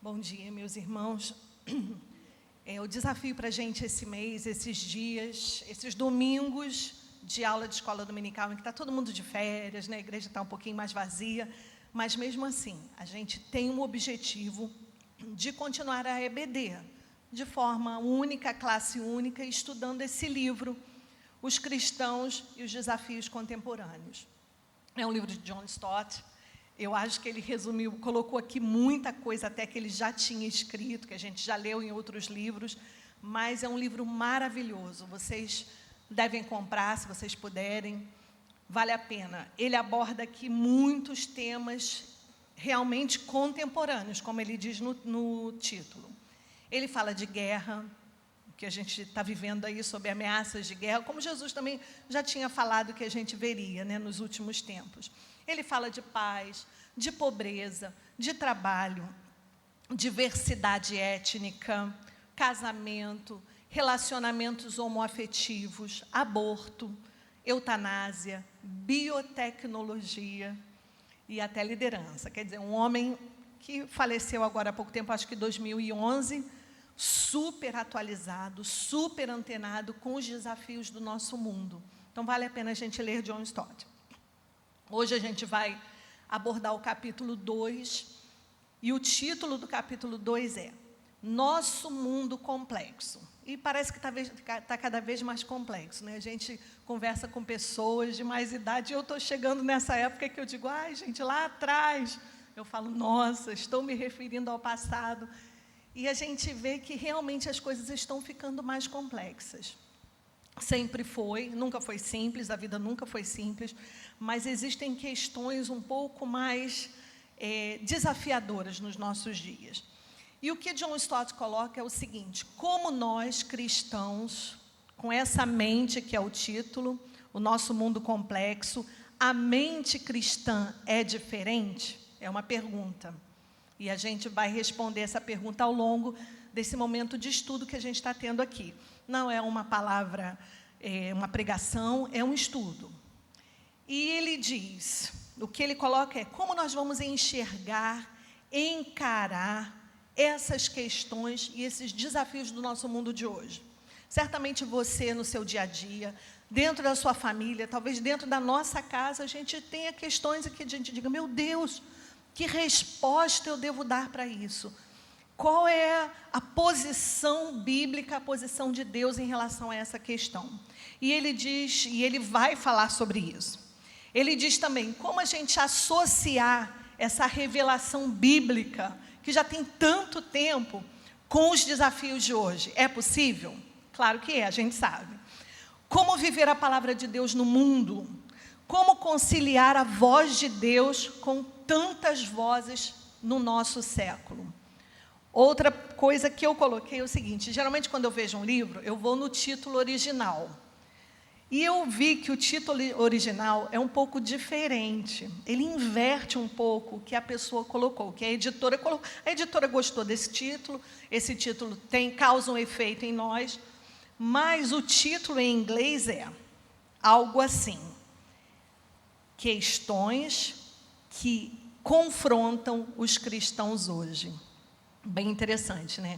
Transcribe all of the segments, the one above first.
Bom dia, meus irmãos. O desafio para a gente esse mês, esses dias, esses domingos de aula de escola dominical, em que está todo mundo de férias, né? A igreja está um pouquinho mais vazia, mas mesmo assim, a gente tem um objetivo de continuar a EBD, de forma única, classe única, estudando esse livro, Os Cristãos e os Desafios Contemporâneos. É um livro de John Stott. Eu acho que ele resumiu, colocou aqui muita coisa até que ele já tinha escrito, que a gente já leu em outros livros, mas é um livro maravilhoso. Vocês devem comprar, se vocês puderem, vale a pena. Ele aborda aqui muitos temas realmente contemporâneos, como ele diz no título. Ele fala de guerra, que a gente está vivendo aí sobre ameaças de guerra, como Jesus também já tinha falado que a gente veria, né, nos últimos tempos. Ele fala de paz, de pobreza, de trabalho, diversidade étnica, casamento, relacionamentos homoafetivos, aborto, eutanásia, biotecnologia e até liderança. Quer dizer, um homem que faleceu agora há pouco tempo, acho que em 2011, super atualizado, super antenado com os desafios do nosso mundo. Então, vale a pena a gente ler John Stott. Hoje a gente vai abordar o capítulo 2, e o título do capítulo 2 é Nosso Mundo Complexo. E parece que está cada vez mais complexo, né? A gente conversa com pessoas de mais idade, e eu estou chegando nessa época que eu digo, ai, gente, lá atrás, eu falo, nossa, estou me referindo ao passado. E a gente vê que realmente as coisas estão ficando mais complexas. Sempre foi, nunca foi simples, a vida nunca foi simples, mas existem questões um pouco mais desafiadoras nos nossos dias. E o que John Stott coloca é o seguinte: como nós, cristãos, com essa mente que é o título, o nosso mundo complexo, a mente cristã é diferente? É uma pergunta. E a gente vai responder essa pergunta ao longo desse momento de estudo que a gente está tendo aqui. Não é uma palavra, uma pregação, é um estudo. E ele diz, o que ele coloca é como nós vamos enxergar, encarar essas questões e esses desafios do nosso mundo de hoje. Certamente você, no seu dia a dia, dentro da sua família, talvez dentro da nossa casa, a gente tenha questões em que a gente diga, meu Deus, que resposta eu devo dar para isso? Qual é a posição bíblica, a posição de Deus em relação a essa questão? E ele diz, e ele vai falar sobre isso. Ele diz também como a gente associar essa revelação bíblica, que já tem tanto tempo, com os desafios de hoje. É possível? Claro que é, a gente sabe. Como viver a palavra de Deus no mundo? Como conciliar a voz de Deus com tantas vozes no nosso século? Outra coisa que eu coloquei é o seguinte, geralmente quando eu vejo um livro, eu vou no título original. E eu vi que o título original é um pouco diferente. Ele inverte um pouco o que a pessoa colocou, que a editora colocou. A editora gostou desse título, esse título causa um efeito em nós, mas o título em inglês é algo assim: Questões que confrontam os cristãos hoje. Bem interessante, né?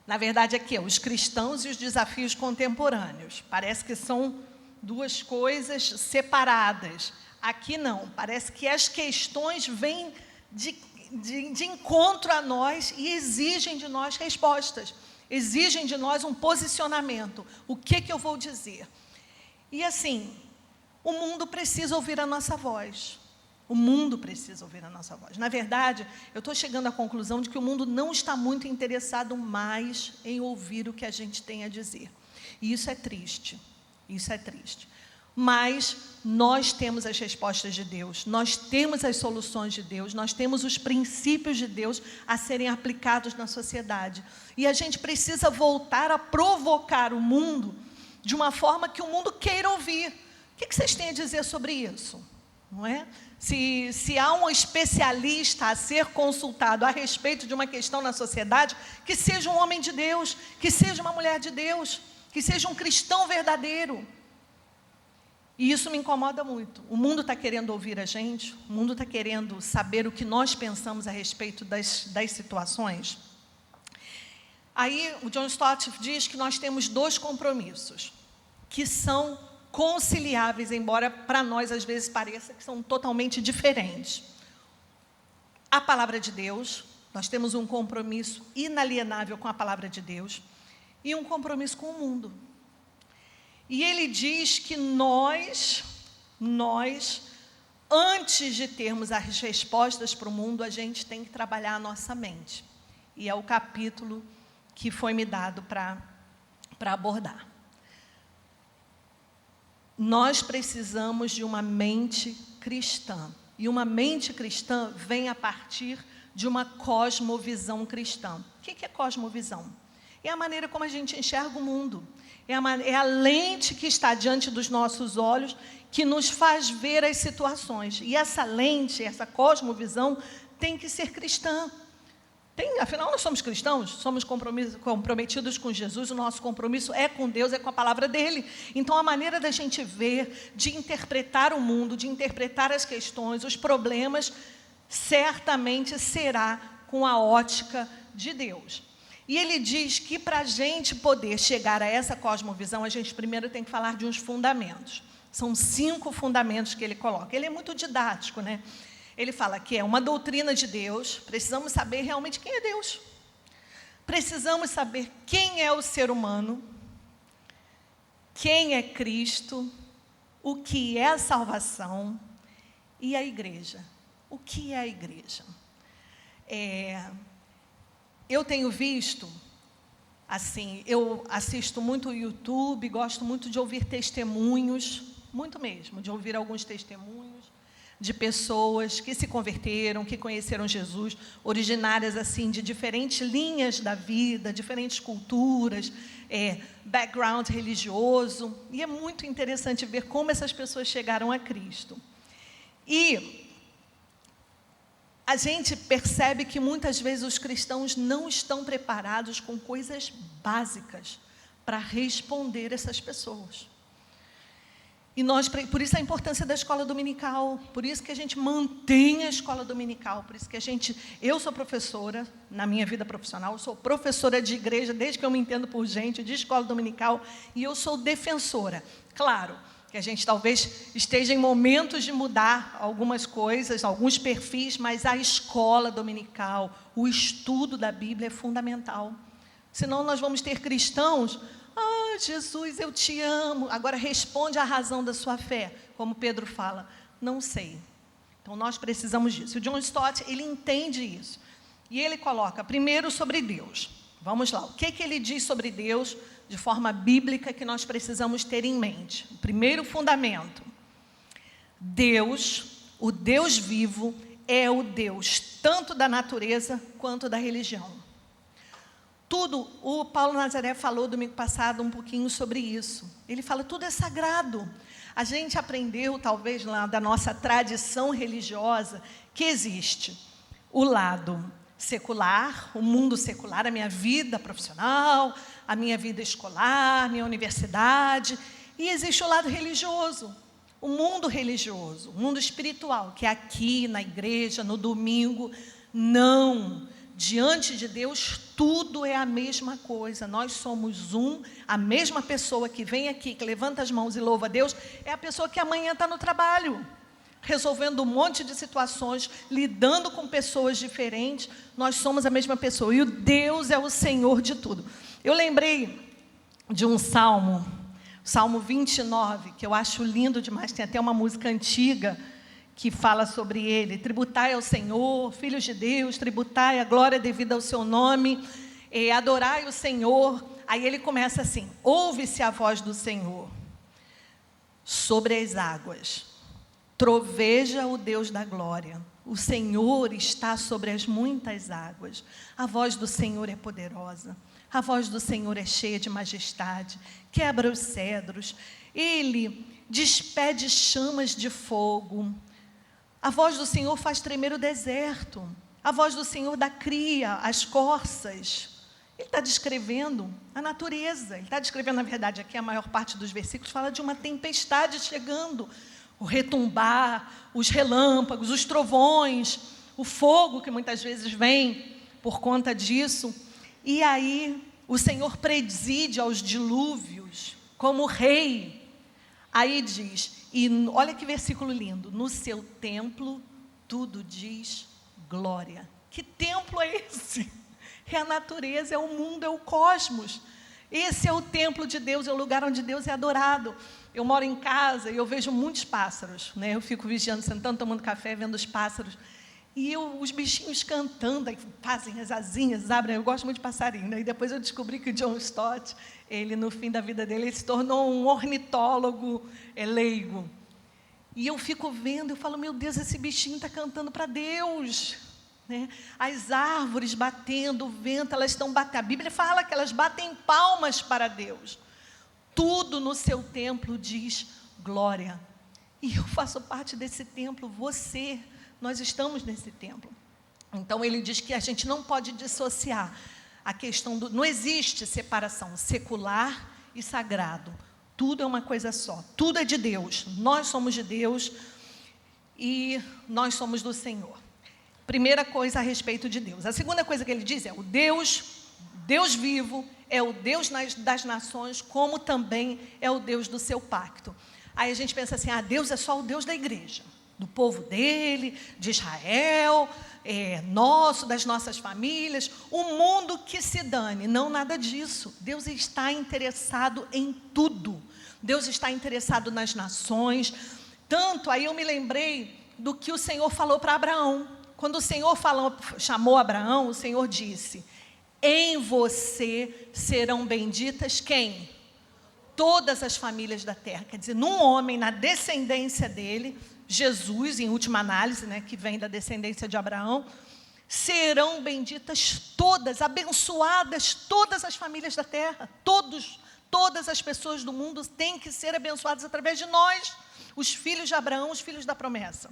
Na verdade, aqui é os cristãos e os desafios contemporâneos. Parece que são duas coisas separadas. Aqui não, parece que as questões vêm de encontro a nós e exigem de nós respostas, exigem de nós um posicionamento. O que eu vou dizer? E assim, o mundo precisa ouvir a nossa voz. O mundo precisa ouvir a nossa voz. Na verdade, eu estou chegando à conclusão de que o mundo não está muito interessado mais em ouvir o que a gente tem a dizer. E isso é triste. Isso é triste. Mas nós temos as respostas de Deus, nós temos as soluções de Deus, nós temos os princípios de Deus a serem aplicados na sociedade. E a gente precisa voltar a provocar o mundo de uma forma que o mundo queira ouvir. O que vocês têm a dizer sobre isso? Não é? Se há um especialista a ser consultado a respeito de uma questão na sociedade, que seja um homem de Deus, que seja uma mulher de Deus, que seja um cristão verdadeiro. E isso me incomoda muito. O mundo está querendo ouvir a gente, o mundo está querendo saber o que nós pensamos a respeito das situações. Aí o John Stott diz que nós temos 2 compromissos, que são conciliáveis, embora para nós às vezes pareça que são totalmente diferentes. A palavra de Deus, nós temos um compromisso inalienável com a palavra de Deus, e um compromisso com o mundo. E ele diz que nós, antes de termos as respostas para o mundo, a gente tem que trabalhar a nossa mente. E é o capítulo que foi me dado para abordar. Nós precisamos de uma mente cristã. E uma mente cristã vem a partir de uma cosmovisão cristã. O que é cosmovisão? É a maneira como a gente enxerga o mundo. É a lente que está diante dos nossos olhos que nos faz ver as situações. E essa lente, essa cosmovisão, tem que ser cristã. Afinal, nós somos cristãos, somos comprometidos com Jesus, o nosso compromisso é com Deus, é com a palavra dele. Então, a maneira da gente ver, de interpretar o mundo, de interpretar as questões, os problemas, certamente será com a ótica de Deus. E ele diz que para a gente poder chegar a essa cosmovisão, a gente primeiro tem que falar de uns fundamentos. São 5 fundamentos que ele coloca. Ele é muito didático, né? Ele fala que é uma doutrina de Deus, precisamos saber realmente quem é Deus. Precisamos saber quem é o ser humano, quem é Cristo, o que é a salvação e a igreja. O que é a igreja? Eu tenho visto, assim, eu assisto muito o YouTube, gosto muito de ouvir testemunhos, muito mesmo, de ouvir alguns testemunhos de pessoas que se converteram, que conheceram Jesus, originárias assim de diferentes linhas da vida, diferentes culturas, background religioso, e é muito interessante ver como essas pessoas chegaram a Cristo. E a gente percebe que muitas vezes os cristãos não estão preparados com coisas básicas para responder essas pessoas. E por isso a importância da escola dominical, por isso que a gente mantém a escola dominical, por isso que eu sou professora, na minha vida profissional, sou professora de igreja, desde que eu me entendo por gente, de escola dominical, e eu sou defensora. Claro, que a gente talvez esteja em momentos de mudar algumas coisas, alguns perfis, mas a escola dominical, o estudo da Bíblia é fundamental. Senão nós vamos ter cristãos, Jesus, eu te amo, agora responde à razão da sua fé, como Pedro fala, não sei. Então nós precisamos disso. O John Stott, ele entende isso. E ele coloca primeiro sobre Deus. Vamos lá, o que ele diz sobre Deus de forma bíblica que nós precisamos ter em mente? O primeiro fundamento: Deus, o Deus vivo, é o Deus tanto da natureza quanto da religião. Tudo, o Paulo Nazaré falou domingo passado um pouquinho sobre isso. Ele fala, tudo é sagrado. A gente aprendeu, talvez, lá da nossa tradição religiosa, que existe o lado secular, o mundo secular, a minha vida profissional, a minha vida escolar, a minha universidade, e existe o lado religioso, o mundo religioso, o mundo espiritual, que é aqui na igreja, no domingo. Não, diante de Deus tudo é a mesma coisa, nós somos a mesma pessoa que vem aqui, que levanta as mãos e louva a Deus, é a pessoa que amanhã está no trabalho, resolvendo um monte de situações, lidando com pessoas diferentes. Nós somos a mesma pessoa, e o Deus é o Senhor de tudo. Eu lembrei de um salmo, Salmo 29, que eu acho lindo demais, tem até uma música antiga que fala sobre ele. Tributai ao Senhor, filhos de Deus, tributai a glória devida ao seu nome, adorai o Senhor. Aí ele começa assim, ouve-se a voz do Senhor sobre as águas, troveja o Deus da glória, o Senhor está sobre as muitas águas, a voz do Senhor é poderosa, a voz do Senhor é cheia de majestade, quebra os cedros, ele despede chamas de fogo. A voz do Senhor faz tremer o deserto. A voz do Senhor dá cria às corças. Ele está descrevendo a natureza. Ele está descrevendo, na verdade, aqui a maior parte dos versículos fala de uma tempestade chegando. O retumbar, os relâmpagos, os trovões, o fogo que muitas vezes vem por conta disso. E aí o Senhor preside aos dilúvios como rei. Aí diz, e olha que versículo lindo, no seu templo tudo diz glória. Que templo é esse? É a natureza, é o mundo, é o cosmos. Esse é o templo de Deus, é o lugar onde Deus é adorado. Eu moro em casa e eu vejo muitos pássaros, né? Eu fico vigiando, sentando, tomando café, vendo os pássaros. E os bichinhos cantando, aí fazem as asinhas, abrem. Eu gosto muito de passarinho, né? E depois eu descobri que o John Stott, ele, no fim da vida dele, ele se tornou um ornitólogo leigo. E eu fico vendo, eu falo, meu Deus, esse bichinho está cantando para Deus. Né? As árvores batendo, o vento, elas estão batendo. A Bíblia fala que elas batem palmas para Deus. Tudo no seu templo diz glória. E eu faço parte desse templo, você... Nós estamos nesse templo. Então, ele diz que a gente não pode dissociar a questão do... Não existe separação secular e sagrado. Tudo é uma coisa só. Tudo é de Deus. Nós somos de Deus e nós somos do Senhor. Primeira coisa a respeito de Deus. A segunda coisa que ele diz é o Deus vivo, é o Deus das nações, como também é o Deus do seu pacto. Aí a gente pensa assim, Deus é só o Deus da igreja. Do povo dele, de Israel, nosso, das nossas famílias, o mundo que se dane. Não, nada disso. Deus está interessado em tudo. Deus está interessado nas nações. Tanto, aí eu me lembrei do que o Senhor falou para Abraão. Quando o Senhor chamou Abraão, o Senhor disse, em você serão benditas quem? Todas as famílias da terra. Quer dizer, num homem, na descendência dele... Jesus, em última análise, né, que vem da descendência de Abraão, serão benditas todas, abençoadas todas as famílias da terra, todas as pessoas do mundo têm que ser abençoadas através de nós, os filhos de Abraão, os filhos da promessa.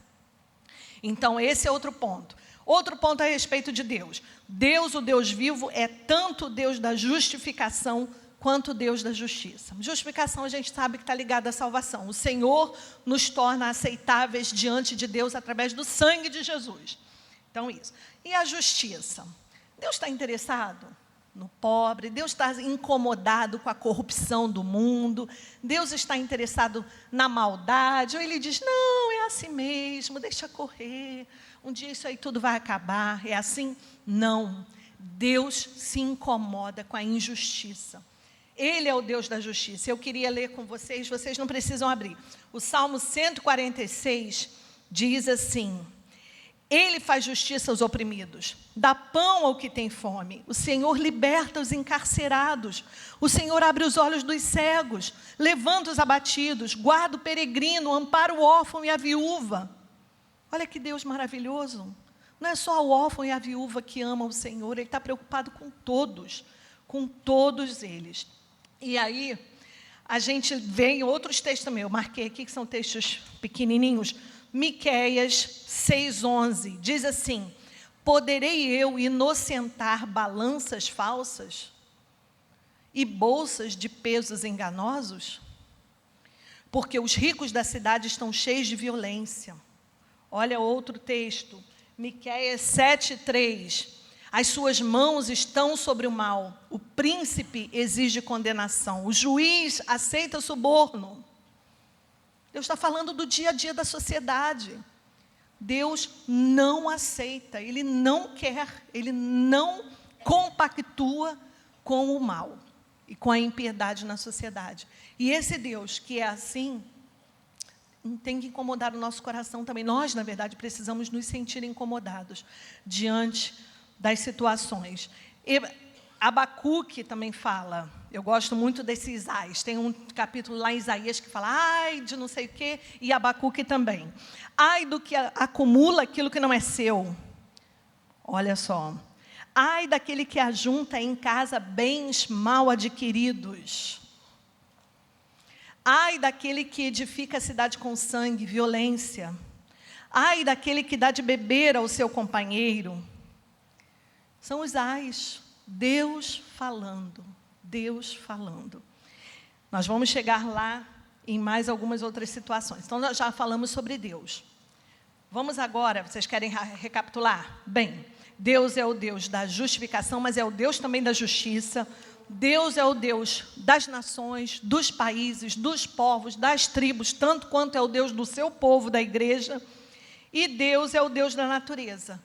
Então, esse é outro ponto. Outro ponto a respeito de Deus. Deus, o Deus vivo, é tanto o Deus da justificação quanto o Deus da justiça. Justificação a gente sabe que está ligada à salvação. O Senhor nos torna aceitáveis diante de Deus através do sangue de Jesus. Então, isso. E a justiça? Deus está interessado no pobre, Deus está incomodado com a corrupção do mundo, Deus está interessado na maldade, ou Ele diz, não, é assim mesmo, deixa correr, um dia isso aí tudo vai acabar, é assim? Não. Deus se incomoda com a injustiça. Ele é o Deus da justiça. Eu queria ler com vocês, vocês não precisam abrir. O Salmo 146 diz assim, Ele faz justiça aos oprimidos, dá pão ao que tem fome, o Senhor liberta os encarcerados, o Senhor abre os olhos dos cegos, levanta os abatidos, guarda o peregrino, ampara o órfão e a viúva. Olha que Deus maravilhoso. Não é só o órfão e a viúva que amam o Senhor, Ele está preocupado com todos eles. E aí, a gente vê em outros textos também, eu marquei aqui que são textos pequenininhos, Miqueias 6,11, diz assim, poderei eu inocentar balanças falsas e bolsas de pesos enganosos? Porque os ricos da cidade estão cheios de violência. Olha outro texto, Miqueias 7,3, as suas mãos estão sobre o mal, o príncipe exige condenação, o juiz aceita suborno. Deus está falando do dia a dia da sociedade. Deus não aceita, Ele não quer, Ele não compactua com o mal e com a impiedade na sociedade. E esse Deus que é assim, tem que incomodar o nosso coração também. Nós, na verdade, precisamos nos sentir incomodados diante das situações. E Abacuque também fala, eu gosto muito desses ais, tem um capítulo lá em Isaías que fala, ai de não sei o quê, e Abacuque também. Ai do que acumula aquilo que não é seu. Olha só. Ai daquele que ajunta em casa bens mal adquiridos. Ai daquele que edifica a cidade com sangue, violência. Ai daquele que dá de beber ao seu companheiro. São os ais. Deus falando, Deus falando. Nós vamos chegar lá em mais algumas outras situações. Então, nós já falamos sobre Deus. Vamos agora, vocês querem recapitular? Bem, Deus é o Deus da justificação, mas é o Deus também da justiça. Deus é o Deus das nações, dos países, dos povos, das tribos, tanto quanto é o Deus do seu povo, da igreja. E Deus é o Deus da natureza,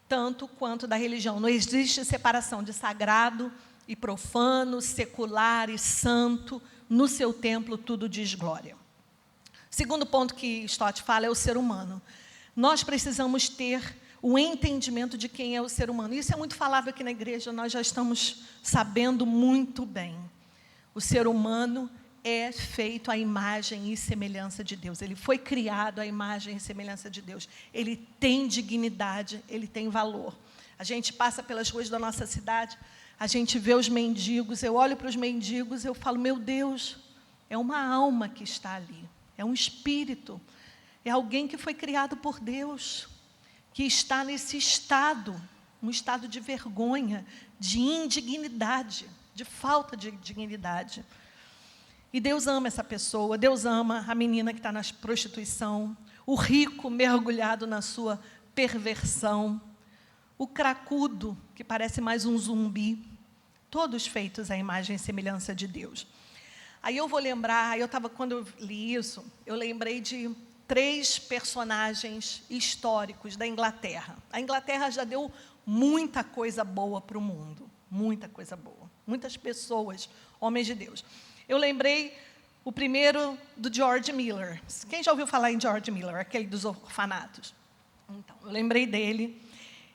tanto quanto da religião. Não existe separação de sagrado e profano, secular e santo. No seu templo tudo diz glória. Segundo ponto que Stott fala é o ser humano. Nós precisamos ter o entendimento de quem é o ser humano. Isso é muito falado aqui na igreja, nós já estamos sabendo muito bem. O ser humano é feito à imagem e semelhança de Deus. Ele foi criado à imagem e semelhança de Deus. Ele tem dignidade, ele tem valor. A gente passa pelas ruas da nossa cidade, a gente vê os mendigos, eu olho para os mendigos, eu falo, meu Deus, é uma alma que está ali, é um espírito, é alguém que foi criado por Deus, que está nesse estado, um estado de vergonha, de indignidade, de falta de dignidade. E Deus ama essa pessoa, Deus ama a menina que está na prostituição, o rico mergulhado na sua perversão, o cracudo, que parece mais um zumbi, todos feitos à imagem e semelhança de Deus. Aí eu vou lembrar, quando eu li isso, eu lembrei de 3 personagens históricos da Inglaterra. A Inglaterra já deu muita coisa boa para o mundo, muita coisa boa, muitas pessoas, homens de Deus. Eu lembrei o primeiro do George Miller. Quem já ouviu falar em George Miller, aquele dos orfanatos? Então, eu lembrei dele.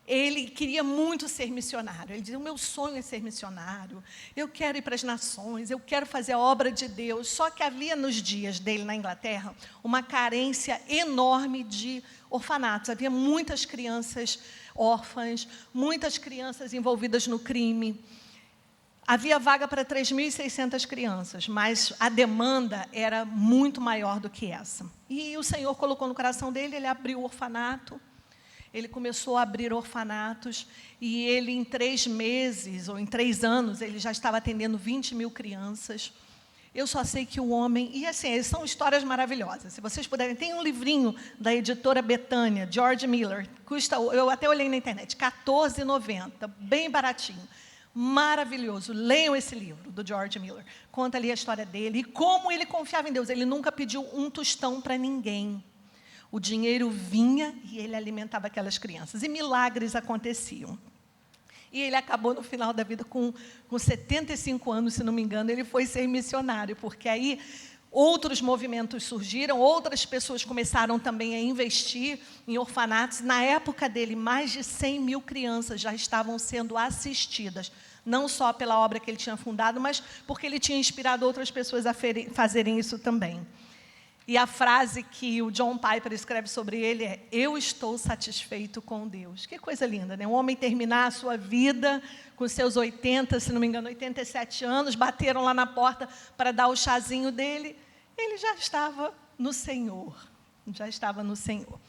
Ele queria muito ser missionário. Ele dizia, o meu sonho é ser missionário. Eu quero ir para as nações, eu quero fazer a obra de Deus. Só que havia nos dias dele na Inglaterra uma carência enorme de orfanatos. Havia muitas crianças órfãs, muitas crianças envolvidas no crime. Havia vaga para 3.600 crianças, mas a demanda era muito maior do que essa. E o Senhor colocou no coração dele, ele abriu o orfanato. Ele começou a abrir orfanatos e ele, em 3 meses, ou em 3 anos, ele já estava atendendo 20.000 crianças. Eu só sei que o homem... E, assim, são histórias maravilhosas. Se vocês puderem, tem um livrinho da editora Betânia, George Miller, custa, eu até olhei na internet, R$14,90, bem baratinho. Maravilhoso. Leiam esse livro, do George Miller. Conta ali a história dele e como ele confiava em Deus. Ele nunca pediu um tostão para ninguém. O dinheiro vinha e ele alimentava aquelas crianças. E milagres aconteciam. E ele acabou, no final da vida, com 75 anos, se não me engano, ele foi ser missionário, porque aí outros movimentos surgiram, outras pessoas começaram também a investir em orfanatos. Na época dele, mais de 100.000 crianças já estavam sendo assistidas, não só pela obra que ele tinha fundado, mas porque ele tinha inspirado outras pessoas a fazerem isso também. E a frase que o John Piper escreve sobre ele é: eu estou satisfeito com Deus. Que coisa linda, né? Um homem terminar a sua vida com seus 80, se não me engano, 87 anos, bateram lá na porta para dar o chazinho dele. Ele já estava no Senhor. Já estava no Senhor.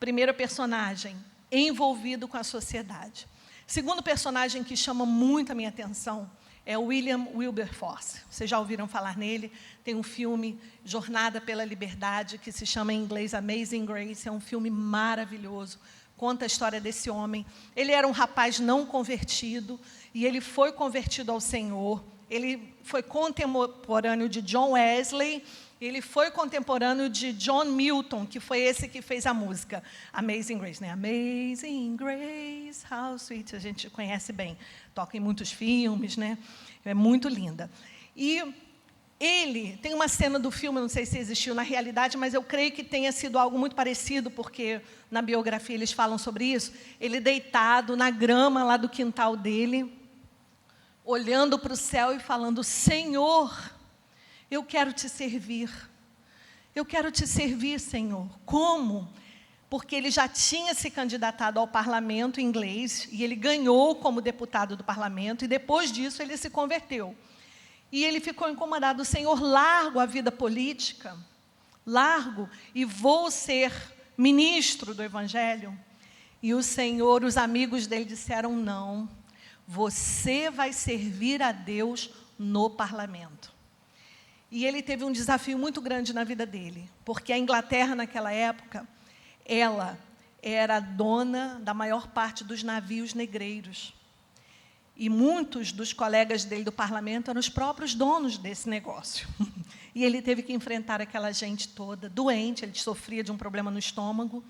Primeiro personagem, envolvido com a sociedade. Segundo personagem que chama muito a minha atenção é William Wilberforce. Vocês já ouviram falar nele? Tem um filme, Jornada pela Liberdade, que se chama em inglês Amazing Grace. É um filme maravilhoso. Conta a história desse homem. Ele era um rapaz não convertido e ele foi convertido ao Senhor. Ele foi contemporâneo de John Wesley. Ele foi contemporâneo de John Milton, que foi esse que fez a música Amazing Grace, né? Amazing Grace, how sweet, a gente conhece bem, toca em muitos filmes, né? É muito linda. E ele, tem uma cena do filme, não sei se existiu na realidade, mas eu creio que tenha sido algo muito parecido, porque na biografia eles falam sobre isso. Ele deitado na grama lá do quintal dele, olhando para o céu e falando: Senhor, eu quero te servir. Eu quero te servir, Senhor. Como? Porque ele já tinha se candidatado ao parlamento inglês e ele ganhou como deputado do parlamento e depois disso ele se converteu. E ele ficou incomodado: Senhor, largo a vida política, largo e vou ser ministro do Evangelho. E o Senhor, os amigos dele disseram não, você vai servir a Deus no parlamento. E ele teve um desafio muito grande na vida dele, porque a Inglaterra, naquela época, ela era dona da maior parte dos navios negreiros. E muitos dos colegas dele do parlamento eram os próprios donos desse negócio. E ele teve que enfrentar aquela gente toda, doente, ele sofria de um problema no estômago,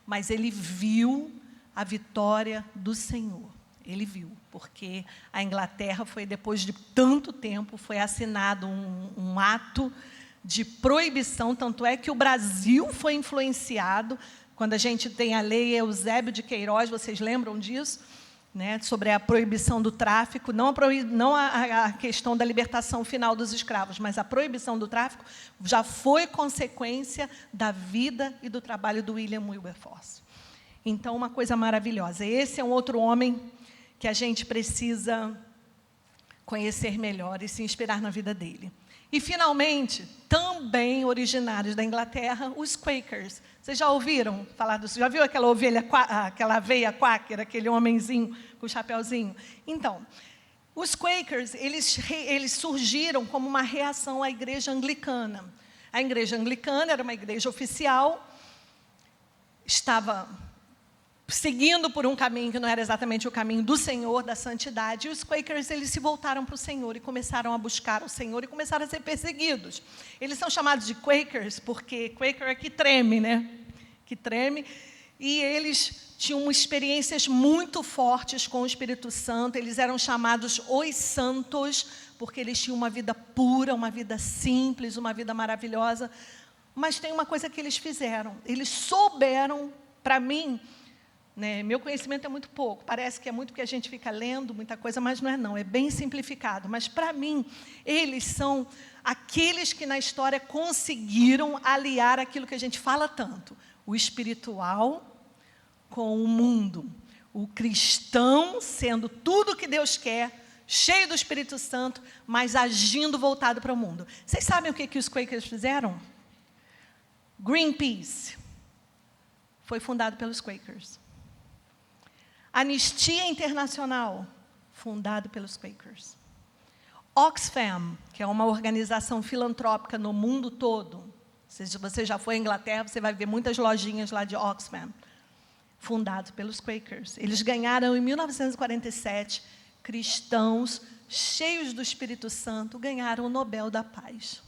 mas ele viu a vitória do Senhor. Ele viu, porque a Inglaterra foi, depois de tanto tempo, foi assinado um ato de proibição, tanto é que o Brasil foi influenciado, quando a gente tem a lei Eusébio de Queiroz, vocês lembram disso? Né, sobre a proibição do tráfico, não a questão da libertação final dos escravos, mas a proibição do tráfico já foi consequência da vida e do trabalho do William Wilberforce. Então, uma coisa maravilhosa. Esse é um outro homem que a gente precisa conhecer melhor e se inspirar na vida dele. E, finalmente, também originários da Inglaterra, os Quakers. Vocês já ouviram falar disso? Já viu aquela ovelha, aquela aveia quaker, aquele homenzinho com o chapeuzinho? Então, os Quakers, eles surgiram como uma reação à igreja anglicana. A igreja anglicana era uma igreja oficial, estava seguindo por um caminho que não era exatamente o caminho do Senhor, da santidade, e os Quakers, eles se voltaram para o Senhor e começaram a buscar o Senhor e começaram a ser perseguidos. Eles são chamados de Quakers porque Quaker é que treme, né? Que treme, e eles tinham experiências muito fortes com o Espírito Santo, eles eram chamados os santos, porque eles tinham uma vida pura, uma vida simples, uma vida maravilhosa, mas tem uma coisa que eles fizeram, eles souberam, para mim, né, meu conhecimento é muito pouco, parece que é muito porque a gente fica lendo muita coisa, mas não é não, é bem simplificado. Mas, para mim, eles são aqueles que na história conseguiram aliar aquilo que a gente fala tanto, o espiritual com o mundo. O cristão sendo tudo que Deus quer, cheio do Espírito Santo, mas agindo voltado para o mundo. Vocês sabem o que os Quakers fizeram? Greenpeace foi fundado pelos Quakers. Anistia Internacional, fundado pelos Quakers. Oxfam, que é uma organização filantrópica no mundo todo. Se você já foi à Inglaterra, você vai ver muitas lojinhas lá de Oxfam, fundado pelos Quakers. Eles ganharam, em 1947, cristãos cheios do Espírito Santo, ganharam o Nobel da Paz.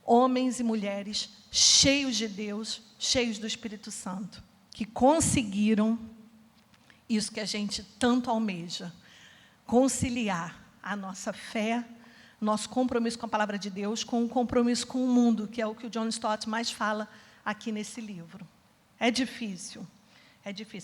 Homens e mulheres cheios de Deus, cheios do Espírito Santo, que conseguiram isso que a gente tanto almeja, conciliar a nossa fé, nosso compromisso com a palavra de Deus, com o compromisso com o mundo, que é o que o John Stott mais fala aqui nesse livro. É difícil,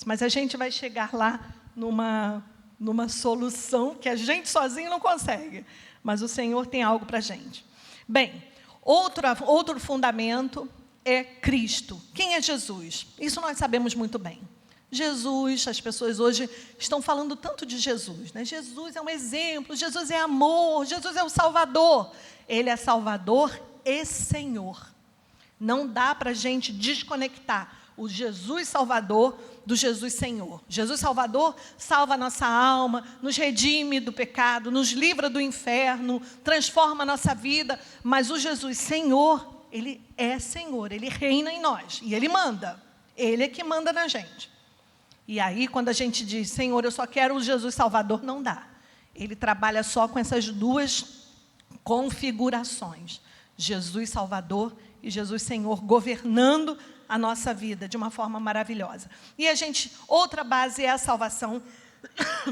mas a gente vai chegar lá numa solução que a gente sozinho não consegue, mas o Senhor tem algo para a gente. Bem, outro fundamento é Cristo. Quem é Jesus? Isso nós sabemos muito bem. Jesus, as pessoas hoje estão falando tanto de Jesus, né? Jesus é um exemplo, Jesus é amor, Jesus é o Salvador. Ele é Salvador e Senhor. Não dá para a gente desconectar o Jesus Salvador do Jesus Senhor. Jesus Salvador salva a nossa alma, nos redime do pecado, nos livra do inferno, transforma a nossa vida, mas o Jesus Senhor, Ele é Senhor, Ele reina em nós e Ele manda. Ele é que manda na gente. E aí, quando a gente diz, Senhor, eu só quero o Jesus Salvador, não dá. Ele trabalha só com essas duas configurações. Jesus Salvador e Jesus Senhor, governando a nossa vida de uma forma maravilhosa. E outra base é a salvação.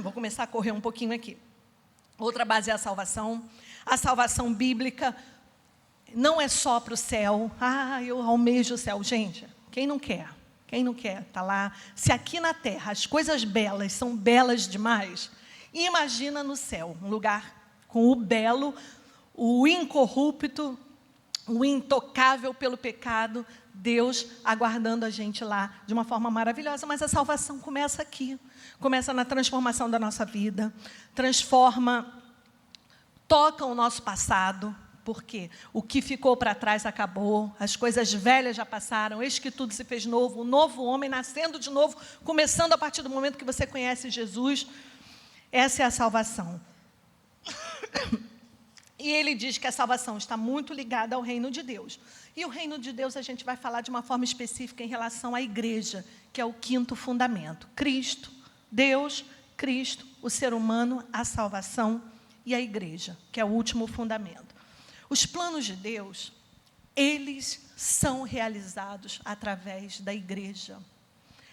Vou começar a correr um pouquinho aqui. Outra base é a salvação bíblica. Não é só para o céu. Eu almejo o céu. Gente, quem não quer? Quem não quer? Está lá. Se aqui na terra as coisas belas são belas demais, imagina no céu, um lugar com o belo, o incorrupto, o intocável pelo pecado, Deus aguardando a gente lá de uma forma maravilhosa. Mas a salvação começa aqui, começa na transformação da nossa vida, toca o nosso passado, porque o que ficou para trás acabou, as coisas velhas já passaram, eis que tudo se fez novo, um novo homem nascendo de novo, começando a partir do momento que você conhece Jesus. Essa é a salvação. E ele diz que a salvação está muito ligada ao reino de Deus. E o reino de Deus a gente vai falar de uma forma específica em relação à igreja, que é o quinto fundamento. Cristo, Deus, Cristo, o ser humano, a salvação e a igreja, que é o último fundamento. Os planos de Deus, eles são realizados através da igreja.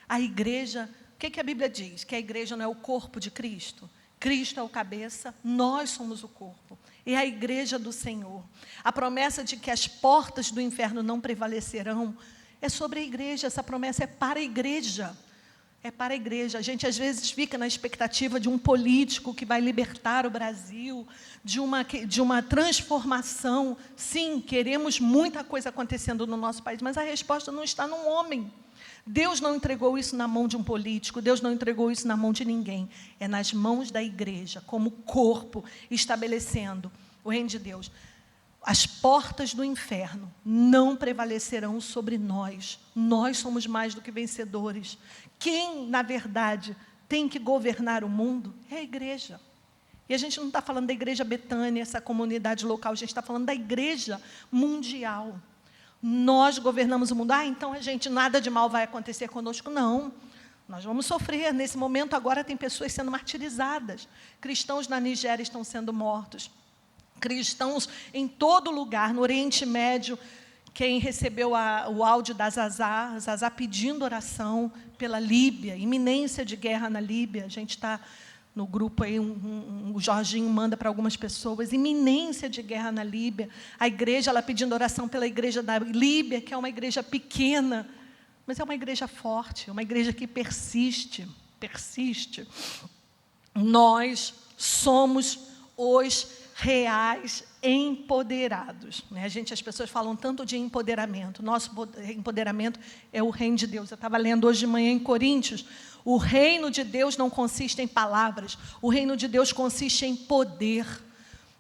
A igreja, o que a Bíblia diz? Que a igreja não é o corpo de Cristo? Cristo é o cabeça, nós somos o corpo. É a igreja do Senhor. A promessa de que as portas do inferno não prevalecerão é sobre a igreja. Essa promessa é para a igreja. É para a igreja. A gente às vezes fica na expectativa de um político que vai libertar o Brasil, de uma transformação. Sim, queremos muita coisa acontecendo no nosso país, mas a resposta não está num homem. Deus não entregou isso na mão de um político, Deus não entregou isso na mão de ninguém. É nas mãos da igreja, como corpo, estabelecendo o reino de Deus. As portas do inferno não prevalecerão sobre nós. Nós somos mais do que vencedores. Quem, na verdade, tem que governar o mundo é a igreja. E a gente não está falando da igreja Betânia, essa comunidade local, a gente está falando da igreja mundial. Nós governamos o mundo. Então, nada de mal vai acontecer conosco. Não. Nós vamos sofrer. Nesse momento, agora, tem pessoas sendo martirizadas. Cristãos na Nigéria estão sendo mortos. Cristãos em todo lugar, no Oriente Médio. Quem recebeu o áudio da Zazá pedindo oração pela Líbia, iminência de guerra na Líbia. A gente está no grupo aí, o Jorginho manda para algumas pessoas, iminência de guerra na Líbia. A igreja, ela pedindo oração pela igreja da Líbia, que é uma igreja pequena, mas é uma igreja forte, uma igreja que persiste. Nós somos os reais empoderados. Né? As pessoas falam tanto de empoderamento. Nosso empoderamento é o reino de Deus. Eu estava lendo hoje de manhã em Coríntios. O reino de Deus não consiste em palavras. O reino de Deus consiste em poder.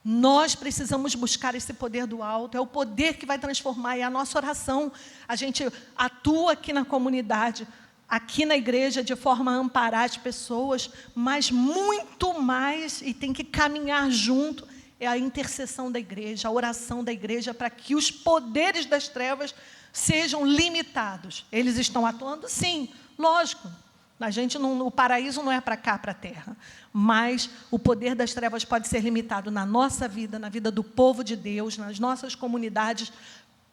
Nós precisamos buscar esse poder do alto. É o poder que vai transformar. É a nossa oração. A gente atua aqui na comunidade, aqui na igreja, de forma a amparar as pessoas, mas muito mais, e tem que caminhar junto, é a intercessão da igreja, a oração da igreja, para que os poderes das trevas sejam limitados. Eles estão atuando? Sim, lógico. O paraíso não é para cá, para a terra. Mas o poder das trevas pode ser limitado na nossa vida, na vida do povo de Deus, nas nossas comunidades,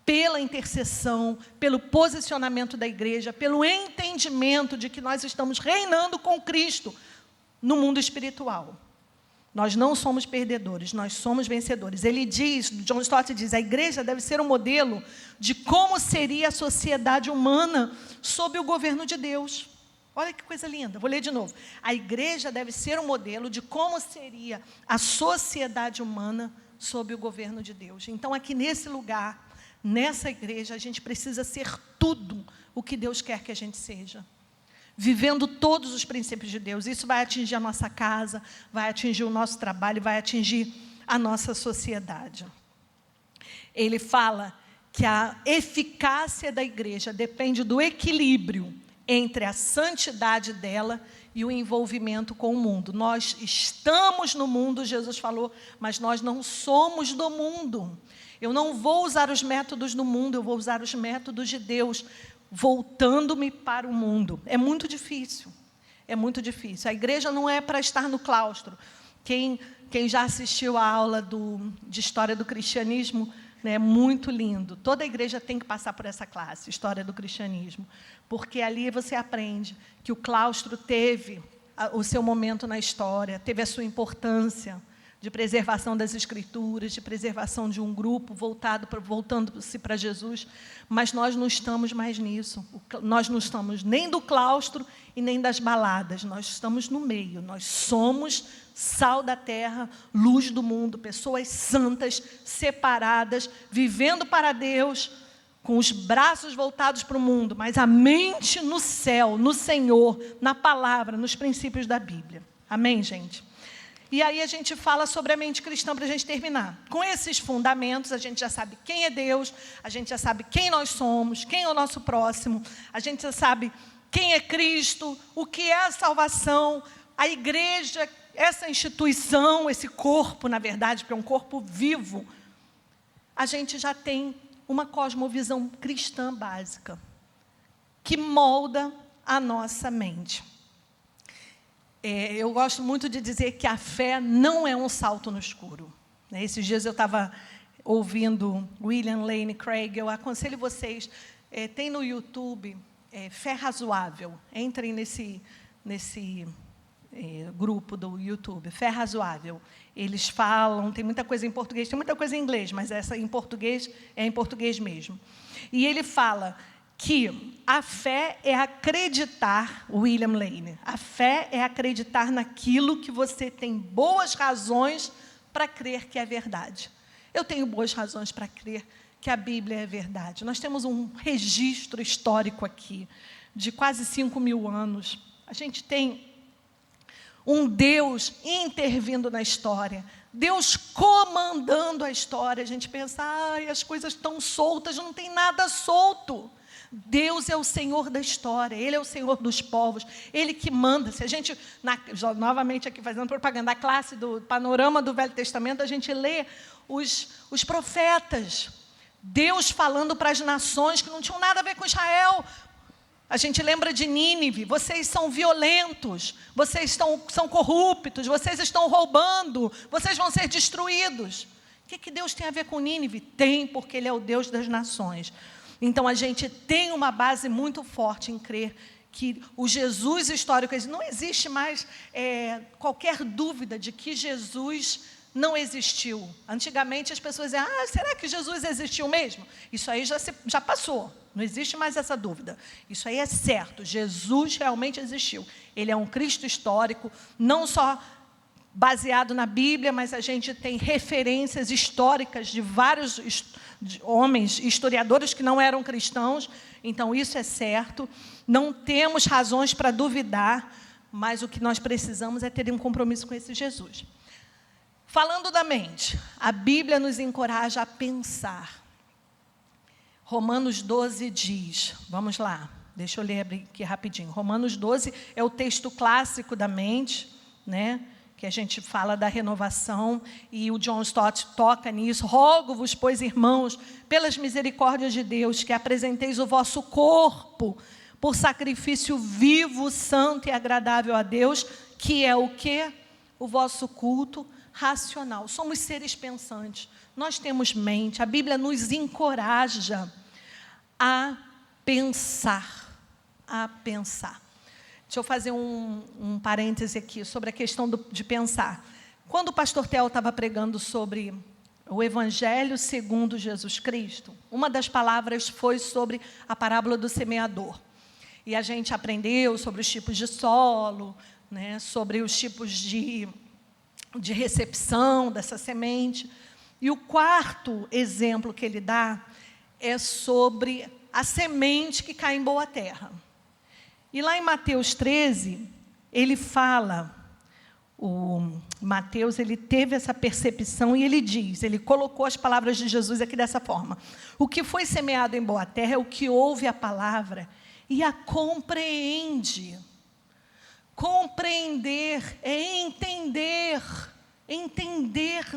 pela intercessão, pelo posicionamento da igreja, pelo entendimento de que nós estamos reinando com Cristo no mundo espiritual. Nós não somos perdedores, nós somos vencedores. Ele diz, John Stott diz, a igreja deve ser um modelo de como seria a sociedade humana sob o governo de Deus. Olha que coisa linda, vou ler de novo. A igreja deve ser um modelo de como seria a sociedade humana sob o governo de Deus. Então, aqui nesse lugar, nessa igreja, a gente precisa ser tudo o que Deus quer que a gente seja. Vivendo todos os princípios de Deus. Isso vai atingir a nossa casa, vai atingir o nosso trabalho, vai atingir a nossa sociedade. Ele fala que a eficácia da igreja depende do equilíbrio entre a santidade dela e o envolvimento com o mundo. Nós estamos no mundo, Jesus falou, mas nós não somos do mundo. Eu não vou usar os métodos do mundo, eu vou usar os métodos de Deus, voltando-me para o mundo. É muito difícil. É muito difícil. A igreja não é para estar no claustro. Quem já assistiu à aula de História do Cristianismo, né, é muito lindo. Toda a igreja tem que passar por essa classe, História do Cristianismo, porque ali você aprende que o claustro teve o seu momento na história, teve a sua importância de preservação das Escrituras, de preservação de um grupo voltando-se para Jesus, mas nós não estamos mais nisso. Nós não estamos nem do claustro e nem das baladas, nós estamos no meio. Nós somos sal da terra, luz do mundo, pessoas santas, separadas, vivendo para Deus, com os braços voltados para o mundo, mas a mente no céu, no Senhor, na palavra, nos princípios da Bíblia. Amém, gente? E aí a gente fala sobre a mente cristã para a gente terminar. Com esses fundamentos, a gente já sabe quem é Deus, a gente já sabe quem nós somos, quem é o nosso próximo, a gente já sabe quem é Cristo, o que é a salvação, a igreja, essa instituição, esse corpo, na verdade, porque é um corpo vivo, a gente já tem uma cosmovisão cristã básica, que molda a nossa mente. Eu gosto muito de dizer que a fé não é um salto no escuro. Esses dias eu estava ouvindo William Lane Craig, eu aconselho vocês, tem no YouTube, Fé Razoável, entrem nesse grupo do YouTube, Fé Razoável. Eles falam, tem muita coisa em português, tem muita coisa em inglês, mas essa em português é em português mesmo. E ele fala que a fé é acreditar, William Lane, a fé é acreditar naquilo que você tem boas razões para crer que é verdade. Eu tenho boas razões para crer que a Bíblia é verdade. Nós temos um registro histórico aqui, de quase 5.000 anos. A gente tem um Deus intervindo na história, Deus comandando a história. A gente pensa, as coisas estão soltas, não tem nada solto. Deus é o Senhor da história, Ele é o Senhor dos povos, Ele que manda. Se a gente, novamente aqui fazendo propaganda, a classe do panorama do Velho Testamento, a gente lê os profetas, Deus falando para as nações que não tinham nada a ver com Israel. A gente lembra de Nínive, vocês são violentos, vocês são corruptos, vocês estão roubando, vocês vão ser destruídos. O que Deus tem a ver com Nínive? Tem, porque Ele é o Deus das nações. Então, a gente tem uma base muito forte em crer que o Jesus histórico, não existe mais qualquer dúvida de que Jesus não existiu. Antigamente, as pessoas diziam, será que Jesus existiu mesmo? Isso aí já passou, não existe mais essa dúvida. Isso aí é certo, Jesus realmente existiu. Ele é um Cristo histórico, não só baseado na Bíblia, mas a gente tem referências históricas de vários homens, historiadores que não eram cristãos, então isso é certo, não temos razões para duvidar, mas o que nós precisamos é ter um compromisso com esse Jesus. Falando da mente, a Bíblia nos encoraja a pensar. Romanos 12 diz, vamos lá, deixa eu ler aqui rapidinho. Romanos 12 é o texto clássico da mente, né? Que a gente fala da renovação, e o John Stott toca nisso. Rogo-vos, pois, irmãos, pelas misericórdias de Deus, que apresenteis o vosso corpo por sacrifício vivo, santo e agradável a Deus, que é o quê? O vosso culto racional. Somos seres pensantes, nós temos mente, a Bíblia nos encoraja a pensar, Deixa eu fazer um parêntese aqui sobre a questão de pensar. Quando o pastor Theo estava pregando sobre o Evangelho segundo Jesus Cristo, uma das palavras foi sobre a parábola do semeador. E a gente aprendeu sobre os tipos de solo, né, sobre os tipos de recepção dessa semente. E o quarto exemplo que ele dá é sobre a semente que cai em boa terra. E lá em Mateus 13, ele fala, Mateus, ele teve essa percepção e ele diz, ele colocou as palavras de Jesus aqui dessa forma: o que foi semeado em boa terra é o que ouve a palavra e a compreende. Compreender é entender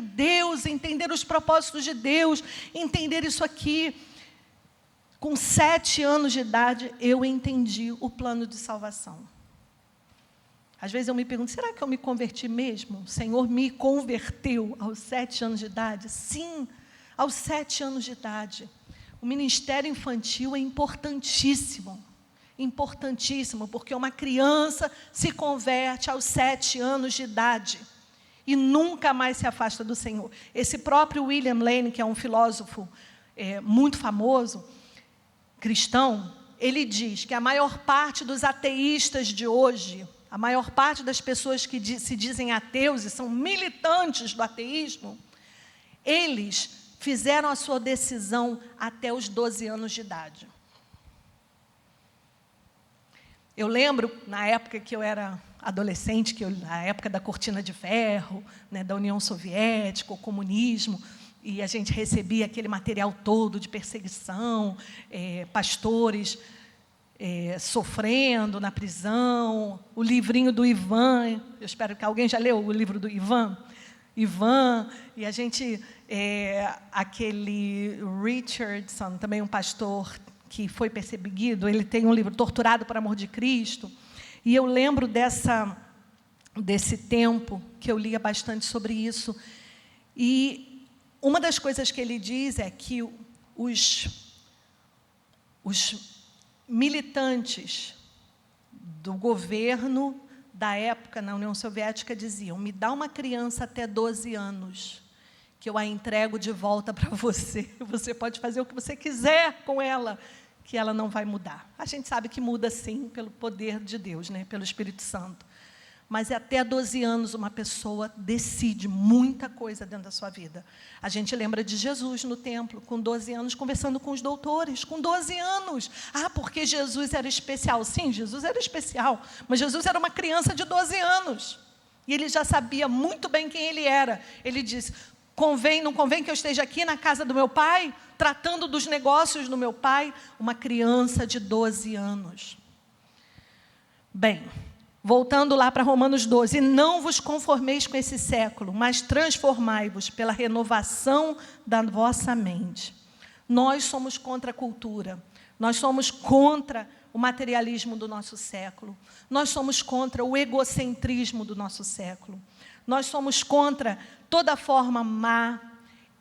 Deus, entender os propósitos de Deus, entender isso aqui. Com 7 anos de idade, eu entendi o plano de salvação. Às vezes eu me pergunto, será que eu me converti mesmo? O Senhor me converteu aos 7 anos de idade? Sim, aos 7 anos de idade. O ministério infantil é importantíssimo, porque uma criança se converte aos 7 anos de idade e nunca mais se afasta do Senhor. Esse próprio William Lane, que é um filósofo muito famoso, cristão, ele diz que a maior parte dos ateístas de hoje, a maior parte das pessoas que se dizem ateus e são militantes do ateísmo, eles fizeram a sua decisão até os 12 anos de idade. Eu lembro, na época que eu era adolescente, na época da cortina de ferro, né, da União Soviética, o comunismo, e a gente recebia aquele material todo de perseguição, pastores sofrendo na prisão, o livrinho do Ivan, eu espero que alguém já leu o livro do Ivan, e a gente, aquele Richardson, também um pastor que foi perseguido, ele tem um livro, Torturado por Amor de Cristo, e eu lembro desse tempo que eu lia bastante sobre isso, e uma das coisas que ele diz é que os militantes do governo da época na União Soviética diziam: me dá uma criança até 12 anos, que eu a entrego de volta para você. Você pode fazer o que você quiser com ela, que ela não vai mudar. A gente sabe que muda sim, pelo poder de Deus, né? Pelo Espírito Santo. Mas até 12 anos uma pessoa decide muita coisa dentro da sua vida. A gente lembra de Jesus no templo, com 12 anos, conversando com os doutores, com 12 anos. Ah, porque Jesus era especial. Sim, Jesus era especial, mas Jesus era uma criança de 12 anos. E ele já sabia muito bem quem ele era. Ele disse: convém, não convém que eu esteja aqui na casa do meu pai, tratando dos negócios do meu pai? Uma criança de 12 anos. Bem, voltando lá para Romanos 12, não vos conformeis com esse século, mas transformai-vos pela renovação da vossa mente. Nós somos contra a cultura, nós somos contra o materialismo do nosso século, nós somos contra o egocentrismo do nosso século, nós somos contra toda forma má,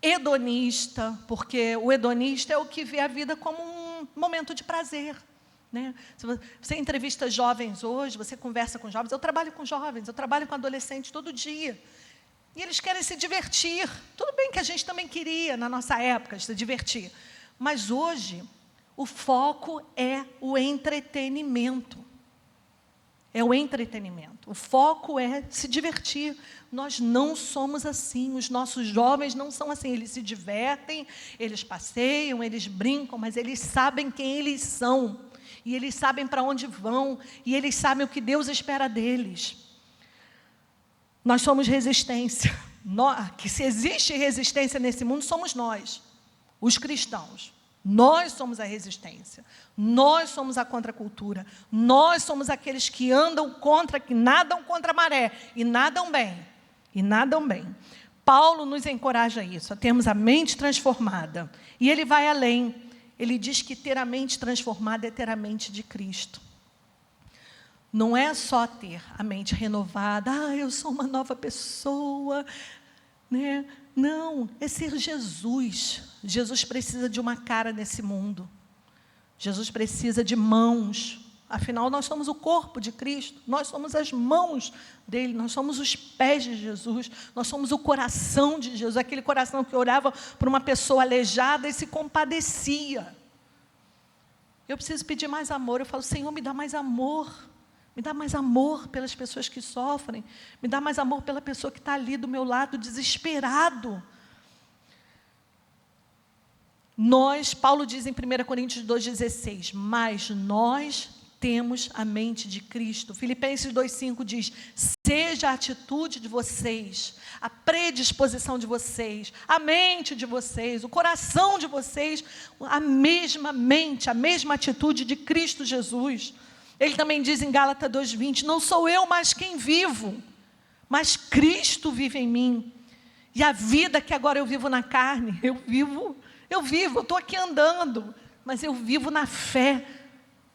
hedonista, porque o hedonista é o que vê a vida como um momento de prazer. Né? Se você entrevista jovens hoje, você conversa com jovens, eu trabalho com jovens, eu trabalho com adolescentes todo dia, e eles querem se divertir. Tudo bem que a gente também queria, na nossa época, se divertir, mas hoje o foco é o entretenimento. É o entretenimento, o foco é se divertir. Nós não somos assim, os nossos jovens não são assim, eles se divertem, eles passeiam, eles brincam, mas eles sabem quem eles são. E eles sabem para onde vão, e eles sabem o que Deus espera deles. Nós somos resistência. Que se existe resistência nesse mundo, somos nós, os cristãos. Nós somos a resistência. Nós somos a contracultura. Nós somos aqueles que andam contra, que nadam contra a maré, e nadam bem. E nadam bem. Paulo nos encoraja a isso, a termos a mente transformada. E ele vai além. Ele diz que ter a mente transformada é ter a mente de Cristo. Não é só ter a mente renovada, eu sou uma nova pessoa, né? Não, é ser Jesus. Jesus precisa de uma cara nesse mundo. Jesus precisa de mãos. Afinal, nós somos o corpo de Cristo, nós somos as mãos dele, nós somos os pés de Jesus, nós somos o coração de Jesus, aquele coração que orava por uma pessoa aleijada e se compadecia. Eu preciso pedir mais amor. Eu falo: Senhor, me dá mais amor. Me dá mais amor pelas pessoas que sofrem. Me dá mais amor pela pessoa que está ali do meu lado, desesperado. Paulo diz em 1 Coríntios 2,16, mas nós temos a mente de Cristo. Filipenses 2,5 diz: seja a atitude de vocês, a predisposição de vocês, a mente de vocês, o coração de vocês, a mesma mente, a mesma atitude de Cristo Jesus. Ele também diz em Gálatas 2,20, não sou eu mais quem vivo, mas Cristo vive em mim. E a vida que agora eu vivo na carne, eu estou aqui andando, mas eu vivo na fé,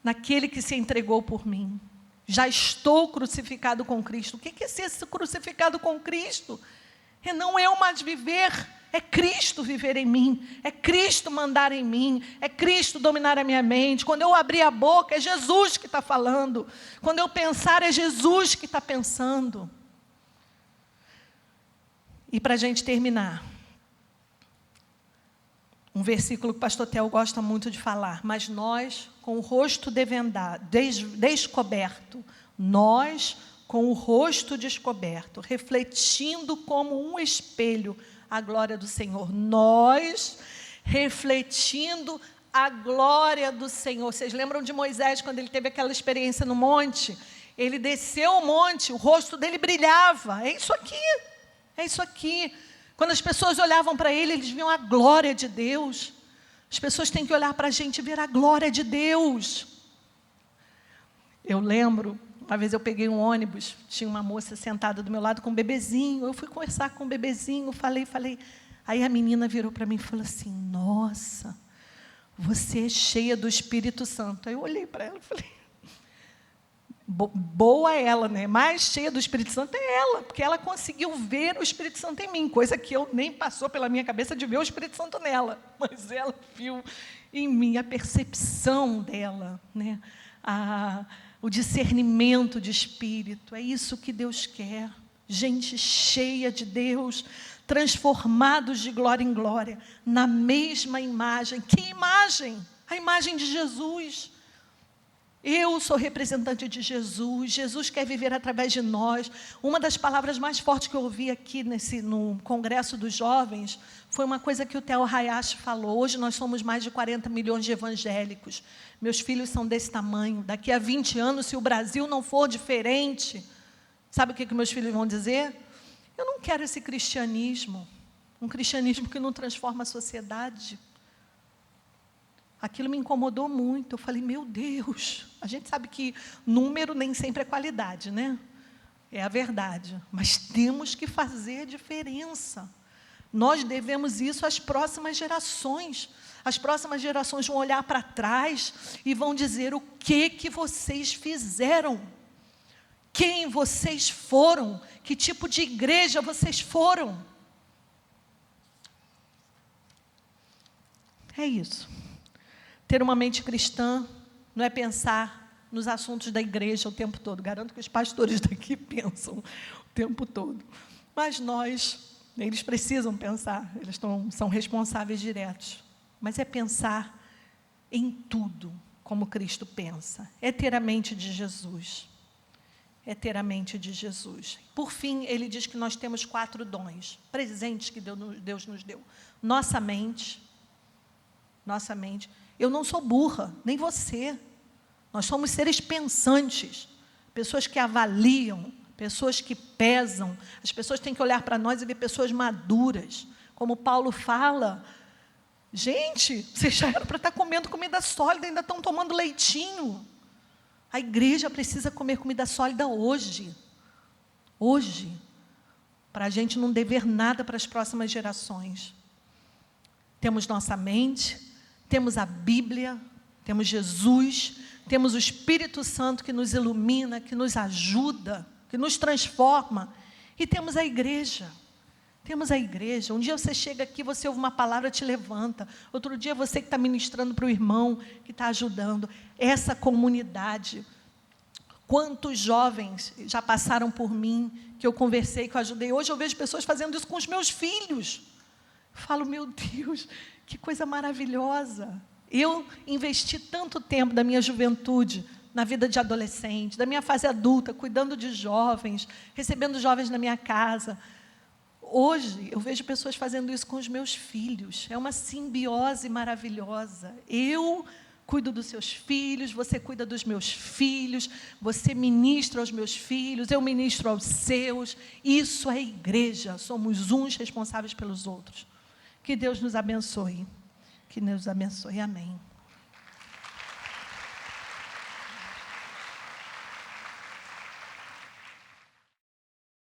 naquele que se entregou por mim. Já estou crucificado com Cristo. O que é ser crucificado com Cristo? É não eu mais viver, é Cristo viver em mim, é Cristo mandar em mim, é Cristo dominar a minha mente. Quando eu abrir a boca, é Jesus que está falando. Quando eu pensar, é Jesus que está pensando. E para a gente terminar, um versículo que o pastor Theo gosta muito de falar, mas nós, com o rosto descoberto, nós, com o rosto descoberto, refletindo como um espelho a glória do Senhor, nós, refletindo a glória do Senhor. Vocês lembram de Moisés, quando ele teve aquela experiência no monte? Ele desceu o monte, o rosto dele brilhava. É isso aqui, é isso aqui. Quando as pessoas olhavam para ele, eles viam a glória de Deus. As pessoas têm que olhar para a gente e ver a glória de Deus. Eu lembro, uma vez eu peguei um ônibus, tinha uma moça sentada do meu lado com um bebezinho, eu fui conversar com o bebezinho, falei, aí a menina virou para mim e falou assim, nossa, você é cheia do Espírito Santo. Aí eu olhei para ela e falei, boa ela, né? Mais cheia do Espírito Santo é ela, porque ela conseguiu ver o Espírito Santo em mim, coisa que eu nem passou pela minha cabeça de ver o Espírito Santo nela, mas ela viu em mim a percepção dela, né? O discernimento de espírito. É isso que Deus quer, gente cheia de Deus, transformados de glória em glória, na mesma imagem. Que imagem? A imagem de Jesus. Eu sou representante de Jesus, Jesus quer viver através de nós. Uma das palavras mais fortes que eu ouvi aqui no Congresso dos Jovens foi uma coisa que o Theo Hayashi falou. Hoje nós somos mais de 40 milhões de evangélicos. Meus filhos são desse tamanho. Daqui a 20 anos, se o Brasil não for diferente, sabe o que meus filhos vão dizer? Eu não quero esse cristianismo, um cristianismo que não transforma a sociedade. Aquilo me incomodou muito. Eu falei, meu Deus, a gente sabe que número nem sempre é qualidade, né? É a verdade. Mas temos que fazer a diferença. Nós devemos isso às próximas gerações. As próximas gerações vão olhar para trás e vão dizer o que vocês fizeram. Quem vocês foram. Que tipo de igreja vocês foram. É isso. Ter uma mente cristã não é pensar nos assuntos da igreja o tempo todo. Garanto que os pastores daqui pensam o tempo todo. Mas eles precisam pensar, eles são responsáveis diretos. Mas é pensar em tudo como Cristo pensa. É ter a mente de Jesus. É ter a mente de Jesus. Por fim, ele diz que nós temos 4 dons, presentes que Deus nos deu. Nossa mente. Eu não sou burra, nem você. Nós somos seres pensantes, pessoas que avaliam, pessoas que pesam. As pessoas têm que olhar para nós e ver pessoas maduras. Como Paulo fala, gente, vocês já eram para estar comendo comida sólida, ainda estão tomando leitinho. A igreja precisa comer comida sólida hoje. Hoje. Para a gente não dever nada para as próximas gerações. Temos nossa mente, temos a Bíblia, temos Jesus, temos o Espírito Santo que nos ilumina, que nos ajuda, que nos transforma. E temos a igreja. Temos a igreja. Um dia você chega aqui, você ouve uma palavra, te levanta. Outro dia você que está ministrando para o irmão, que está ajudando. Essa comunidade. Quantos jovens já passaram por mim, que eu conversei, que eu ajudei. Hoje eu vejo pessoas fazendo isso com os meus filhos. Eu falo, meu Deus, que coisa maravilhosa. Eu investi tanto tempo da minha juventude, na vida de adolescente, da minha fase adulta, cuidando de jovens, recebendo jovens na minha casa. Hoje, eu vejo pessoas fazendo isso com os meus filhos. É uma simbiose maravilhosa. Eu cuido dos seus filhos, você cuida dos meus filhos, você ministra aos meus filhos, eu ministro aos seus. Isso é igreja, somos uns responsáveis pelos outros. Que Deus nos abençoe. Que Deus abençoe. Amém.